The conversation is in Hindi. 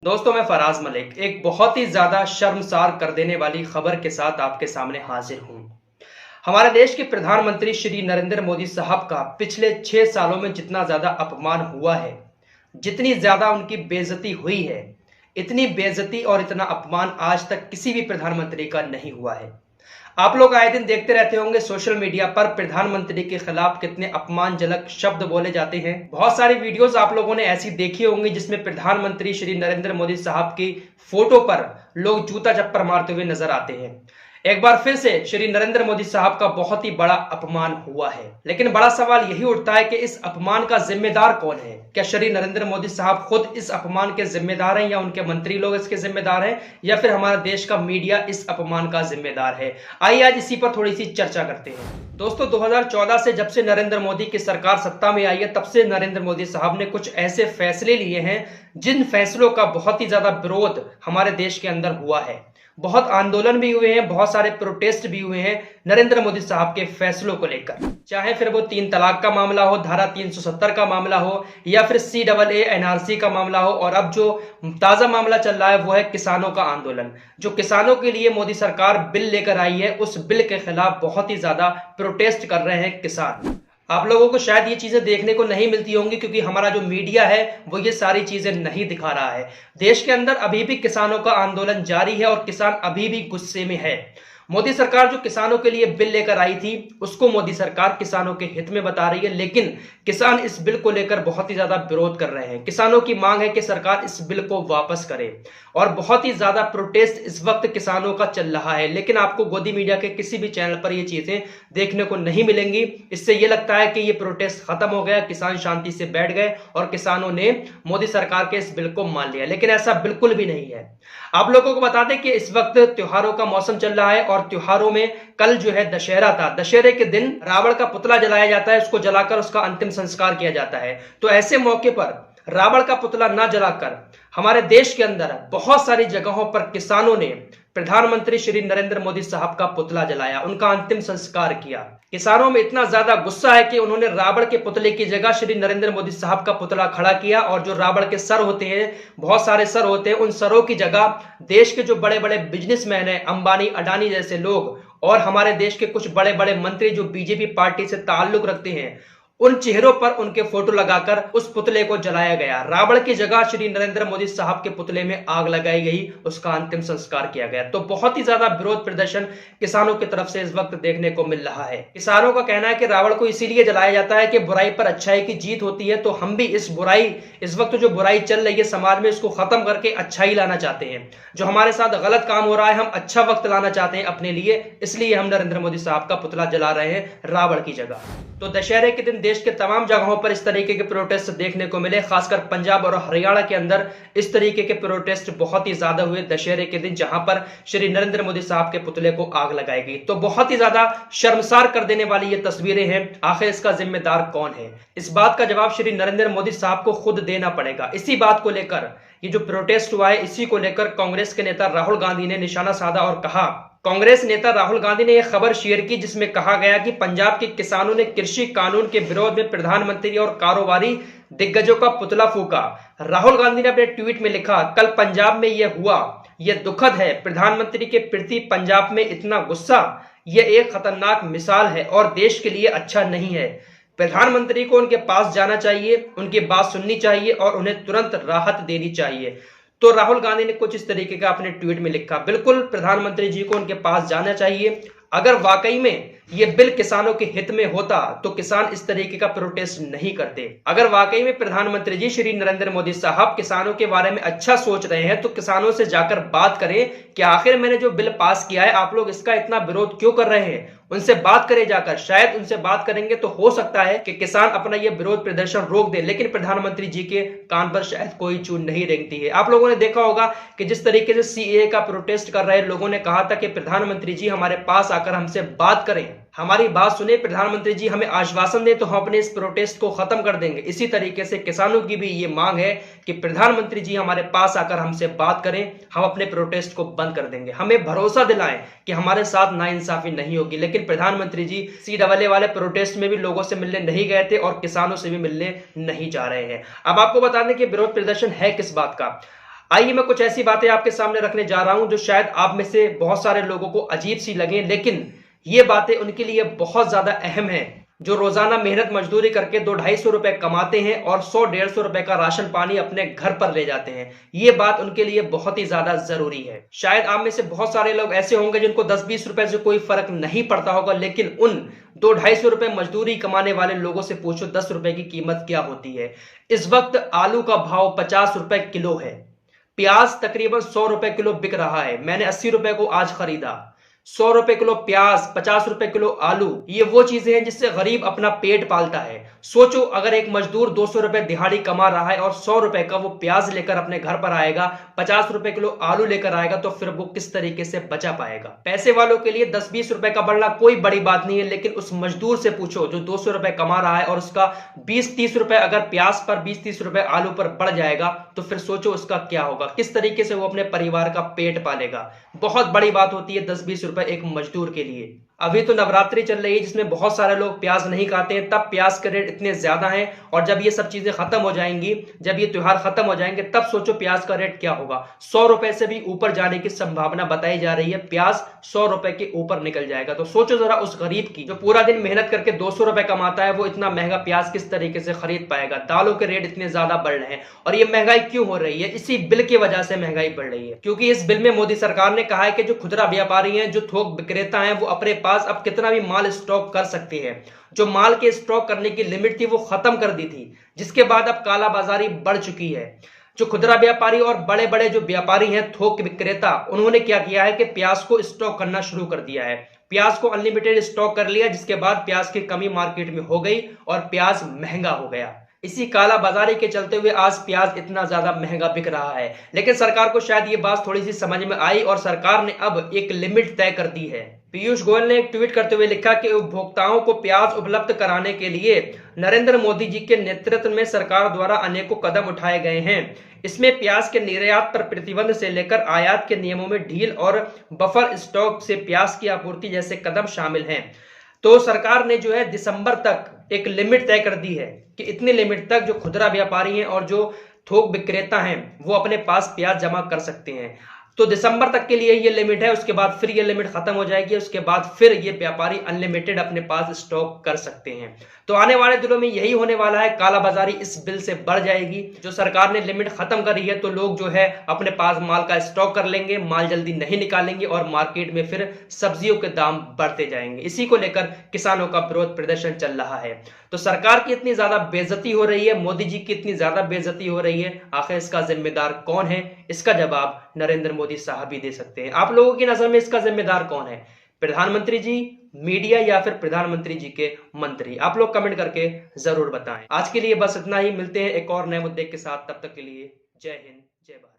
दोस्तों, मैं फराज मलिक एक बहुत ही ज्यादा शर्मसार कर देने वाली खबर के साथ आपके सामने हाजिर हूं। हमारे देश के प्रधानमंत्री श्री नरेंद्र मोदी साहब का पिछले 6 सालों में जितना ज्यादा अपमान हुआ है, जितनी ज्यादा उनकी बेइज्जती हुई है, इतनी बेइज्जती और इतना अपमान आज तक किसी भी प्रधानमंत्री का नहीं हुआ है। आप लोग आए दिन देखते रहते होंगे सोशल मीडिया पर प्रधानमंत्री के खिलाफ कितने अपमानजनक शब्द बोले जाते हैं। बहुत सारी वीडियोस आप लोगों ने ऐसी देखी होंगी जिसमें प्रधानमंत्री श्री नरेंद्र मोदी साहब की फोटो पर लोग जूता चप्पल मारते हुए नजर आते हैं। एक बार फिर से श्री नरेंद्र मोदी साहब का बहुत ही बड़ा अपमान हुआ है, लेकिन बड़ा सवाल यही उठता है कि इस अपमान का जिम्मेदार कौन है। क्या श्री नरेंद्र मोदी साहब खुद इस अपमान के जिम्मेदार हैं, या उनके मंत्री लोग इसके जिम्मेदार हैं, या फिर हमारा देश का मीडिया इस अपमान का जिम्मेदार है? आइए आज इसी पर थोड़ी सी चर्चा करते हैं। दोस्तों, 2014 से जब से नरेंद्र मोदी की सरकार सत्ता में आई है, तब से नरेंद्र मोदी साहब ने कुछ ऐसे फैसले लिए हैं जिन फैसलों का बहुत ही ज्यादा विरोध हमारे देश के अंदर हुआ है। बहुत आंदोलन भी हुए हैं, बहुत सारे प्रोटेस्ट भी हुए हैं नरेंद्र मोदी साहब के फैसलों को लेकर, चाहे फिर वो 3 तलाक का मामला हो, धारा 370 का मामला हो, या फिर CAA NRC का मामला हो, और अब जो ताजा मामला चल रहा है वो है किसानों का आंदोलन। जो किसानों के लिए मोदी सरकार बिल लेकर आई है, उस बिल के खिलाफ बहुत ही ज्यादा प्रोटेस्ट कर रहे हैं किसान। आप लोगों को शायद ये चीजें देखने को नहीं मिलती होंगी, क्योंकि हमारा जो मीडिया है वो ये सारी चीजें नहीं दिखा रहा है। देश के अंदर अभी भी किसानों का आंदोलन जारी है और किसान अभी भी गुस्से में है। मोदी सरकार जो किसानों के लिए बिल लेकर आई थी, उसको मोदी सरकार किसानों के हित में बता रही है, लेकिन किसान इस बिल को लेकर बहुत ही ज्यादा विरोध कर रहे हैं। किसानों की मांग है कि सरकार इस बिल को वापस करे, और बहुत ही ज्यादा प्रोटेस्ट इस वक्त किसानों का चल रहा है। लेकिन आपको गोदी मीडिया के किसी भी चैनल पर ये चीजें देखने को नहीं मिलेंगी। इससे ये लगता है कि ये प्रोटेस्ट खत्म हो गया, किसान शांति से बैठ गए और किसानों ने मोदी सरकार के इस बिल को मान लिया, लेकिन ऐसा बिल्कुल भी नहीं है। आप लोगों को बता दें कि इस वक्त त्योहारों का मौसम चल रहा है, और त्योहारों में कल जो है दशहरा था। दशहरे के दिन रावण का पुतला जलाया जाता है, उसको जलाकर उसका अंतिम संस्कार किया जाता है। तो ऐसे मौके पर रावण का पुतला ना जलाकर हमारे देश के अंदर बहुत सारी जगहों पर किसानों ने प्रधानमंत्री श्री नरेंद्र मोदी साहब का पुतला जलाया, उनका अंतिम संस्कार किया। किसानों में इतना ज्यादा गुस्सा है कि उन्होंने रावण के पुतले की जगह श्री नरेंद्र मोदी साहब का पुतला खड़ा किया, और जो रावण के सर होते हैं, बहुत सारे सर होते हैं, उन सरों की जगह देश के जो बड़े बड़े बिजनेसमैन हैं, अंबानी अडानी जैसे लोग, और हमारे देश के कुछ बड़े बड़े मंत्री जो बीजेपी पार्टी से ताल्लुक रखते हैं, उन चेहरों पर उनके फोटो लगाकर उस पुतले को जलाया गया। रावण की जगह श्री नरेंद्र मोदी साहब के पुतले में आग लगाई गई, उसका अंतिम संस्कार किया गया। तो बहुत ही ज्यादा विरोध प्रदर्शन किसानों की तरफ से इस वक्त देखने को मिल रहा है। किसानों का कहना है कि रावण को इसीलिए जलाया जाता है कि बुराई पर अच्छाई की जीत होती है। तो हम भी इस वक्त जो बुराई चल रही है समाज में, इसको खत्म करके अच्छाई लाना चाहते हैं। जो हमारे साथ गलत काम हो रहा है, हम अच्छा वक्त लाना चाहते हैं अपने लिए, इसलिए हम नरेंद्र मोदी साहब का पुतला जला रहे हैं रावण की जगह। तो दशहरे के दिन देश के तमाम जगहों पर इस तरीके के प्रोटेस्ट देखने को मिले, खासकर पंजाब और हरियाणा के अंदर इस तरीके के प्रोटेस्ट बहुत ही ज्यादा हुए दशहरे के दिन, जहां पर श्री नरेंद्र मोदी साहब के पुतले को आग लगाई गई। तो बहुत ही ज्यादा शर्मसार कर देने वाली ये तस्वीरें हैं। आखिर इसका जिम्मेदार कौन है? इस बात का जवाब श्री नरेंद्र मोदी साहब को खुद देना पड़ेगा। इसी बात को लेकर ये जो प्रोटेस्ट हुआ है, इसी को लेकर कांग्रेस के नेता राहुल गांधी ने निशाना साधा और कहा। कांग्रेस नेता राहुल गांधी ने एक खबर शेयर की जिसमें कहा गया कि पंजाब के किसानों ने कृषि कानून के विरोध में प्रधानमंत्री और कारोबारी दिग्गजों का पुतला फूका। राहुल गांधी ने अपने ट्वीट में लिखा, कल पंजाब में यह हुआ, यह दुखद है। प्रधानमंत्री के प्रति पंजाब में इतना गुस्सा, यह एक खतरनाक मिसाल है और देश के लिए अच्छा नहीं है। प्रधानमंत्री को उनके पास जाना चाहिए, उनकी बात सुननी चाहिए और उन्हें तुरंत राहत देनी चाहिए। तो राहुल गांधी ने कुछ इस तरीके का अपने ट्वीट में लिखा। बिल्कुल प्रधानमंत्री जी को उनके पास जाना चाहिए। अगर वाकई में ये बिल किसानों के हित में होता तो किसान इस तरीके का प्रोटेस्ट नहीं करते। अगर वाकई में प्रधानमंत्री जी श्री नरेंद्र मोदी साहब किसानों के बारे में अच्छा सोच रहे हैं, तो किसानों से जाकर बात करें कि आखिर मैंने जो बिल पास किया है, आप लोग इसका इतना विरोध क्यों कर रहे हैं। उनसे बात करें जाकर, शायद उनसे बात करेंगे तो हो सकता है कि किसान अपना ये विरोध प्रदर्शन रोक दे। लेकिन प्रधानमंत्री जी के कान पर शायद कोई चून नहीं रेंगती है। आप लोगों ने देखा होगा कि जिस तरीके से CAA का प्रोटेस्ट कर रहे लोगों ने कहा था कि प्रधानमंत्री जी हमारे पास आकर हमसे बात करें, हमारी बात सुने, प्रधानमंत्री जी हमें आश्वासन दें तो हम अपने इस प्रोटेस्ट को खत्म कर देंगे। इसी तरीके से किसानों की भी ये मांग है कि प्रधानमंत्री जी हमारे पास आकर हमसे बात करें, हम अपने प्रोटेस्ट को बंद कर देंगे। हमें भरोसा दिलाएं कि हमारे साथ नाइंसाफी नहीं होगी। लेकिन प्रधानमंत्री जी CAA वाले प्रोटेस्ट में भी लोगों से मिलने नहीं गए थे और किसानों से भी मिलने नहीं जा रहे हैं। अब आपको बता दें कि विरोध प्रदर्शन है किस बात का। आइए मैं कुछ ऐसी बातें आपके सामने रखने जा रहा हूं जो शायद आप में से बहुत सारे लोगों को अजीब सी लगें, लेकिन ये बातें उनके लिए बहुत ज्यादा अहम है जो रोजाना मेहनत मजदूरी करके 200-250 रुपए कमाते हैं और 100-150 रुपए का राशन पानी अपने घर पर ले जाते हैं। ये बात उनके लिए बहुत ही ज्यादा जरूरी है। शायद आप में से बहुत सारे लोग ऐसे होंगे जिनको 10-20 रुपए से कोई फर्क नहीं पड़ता होगा, लेकिन उन 200-250 रुपए मजदूरी कमाने वाले लोगों से पूछो 10 रुपए की कीमत क्या होती है। इस वक्त आलू का भाव 50 रुपए किलो है। प्याज तकरीबन 100 रुपए किलो बिक रहा है। मैंने 80 रुपए को आज खरीदा। 100 रुपए किलो प्याज, 50 रुपए किलो आलू, ये वो चीजें हैं जिससे गरीब अपना पेट पालता है। सोचो अगर एक मजदूर 200 रुपए दिहाड़ी कमा रहा है और 100 रुपए का वो प्याज लेकर अपने घर पर आएगा, 50 रुपए किलो आलू लेकर आएगा, तो फिर वो किस तरीके से बचा पाएगा। पैसे वालों के लिए 10-20 रुपए का बढ़ना कोई बड़ी बात नहीं है, लेकिन उस मजदूर से पूछो जो 200 रुपए कमा रहा है और उसका 20-30 रुपए अगर प्याज पर, 20-30 रुपए आलू पर बढ़ जाएगा, तो फिर सोचो उसका क्या होगा, किस तरीके से वो अपने परिवार का पेट पालेगा। बहुत बड़ी बात होती है 10-20 रुपए एक मजदूर के लिए। अभी तो नवरात्रि चल रही है जिसमें बहुत सारे लोग प्याज नहीं खाते हैं, तब प्याज के रेट इतने ज्यादा हैं, और जब ये सब चीजें खत्म हो जाएंगी, जब ये त्योहार खत्म हो जाएंगे, तब सोचो प्याज का रेट क्या होगा। 100 रुपए से भी ऊपर जाने की संभावना बताई जा रही है। प्याज 100 रुपए के ऊपर निकल जाएगा। तो सोचो जरा उस गरीब की जो पूरा दिन मेहनत करके 200 रुपए कमाता है, वो इतना महंगा प्याज किस तरीके से खरीद पाएगा। दालों के रेट इतने ज्यादा बढ़ रहे हैं, और ये महंगाई क्यों हो रही है? इसी बिल की वजह से महंगाई बढ़ रही है, क्योंकि इस बिल में मोदी सरकार ने कहा है कि जो खुदरा व्यापारी हैं, जो थोक विक्रेता हैं, वो अपने पास अब कितना भी माल स्टॉक कर सकते हैं। जो माल के स्टॉक करने की लिमिट थी वो खत्म कर दी थी, जिसके बाद अब कालाबाजारी बढ़ चुकी है। जो खुदरा व्यापारी और बड़े बड़े जो व्यापारी हैं, थोक विक्रेता, उन्होंने क्या किया है कि प्याज को स्टॉक करना शुरू कर दिया है। प्याज को अनलिमिटेड स्टॉक कर लिया, जिसके बाद प्याज की कमी मार्केट में हो गई और प्याज महंगा हो गया। इसी काला बाजारी के चलते हुए आज प्याज इतना ज्यादा महंगा बिक रहा है। लेकिन सरकार को शायद ये बात थोड़ी सी समझ में आई और सरकार ने अब एक लिमिट तय कर दी है। पीयूष गोयल ने एक ट्वीट करते हुए लिखा कि उपभोक्ताओं को प्याज उपलब्ध कराने के लिए नरेंद्र मोदी जी के नेतृत्व में सरकार द्वारा अनेकों कदम उठाए गए हैं। इसमें प्याज के निर्यात पर प्रतिबंध से लेकर आयात के नियमों में ढील और बफर स्टॉक से प्याज की आपूर्ति जैसे कदम शामिल हैं। तो सरकार ने जो है दिसंबर तक एक लिमिट तय कर दी है कि इतनी लिमिट तक जो खुदरा व्यापारी हैं और जो थोक विक्रेता हैं वो अपने पास प्याज जमा कर सकते हैं। तो दिसंबर तक के लिए ये लिमिट है, उसके बाद फिर ये लिमिट खत्म हो जाएगी। उसके बाद फिर ये व्यापारी अनलिमिटेड अपने पास स्टॉक कर सकते हैं। तो आने वाले दिनों में यही होने वाला है, कालाबाजारी इस बिल से बढ़ जाएगी। जो सरकार ने लिमिट खत्म करी है, तो लोग जो है अपने पास माल का स्टॉक कर लेंगे, माल जल्दी नहीं निकालेंगे और मार्केट में फिर सब्जियों के दाम बढ़ते जाएंगे। इसी को लेकर किसानों का विरोध प्रदर्शन चल रहा है। तो सरकार की इतनी ज्यादा बेइज्जती हो रही है, मोदी जी की इतनी ज्यादा बेइज्जती हो रही है, आखिर इसका जिम्मेदार कौन है? इसका जवाब नरेंद्र मोदी साहब ही दे सकते हैं। आप लोगों की नजर में इसका जिम्मेदार कौन है? प्रधानमंत्री जी, मीडिया, या फिर प्रधानमंत्री जी के मंत्री? आप लोग कमेंट करके जरूर बताएं। आज के लिए बस इतना ही। मिलते हैं एक और नए मुद्दे के साथ। तब तक के लिए जय हिंद, जय भारत।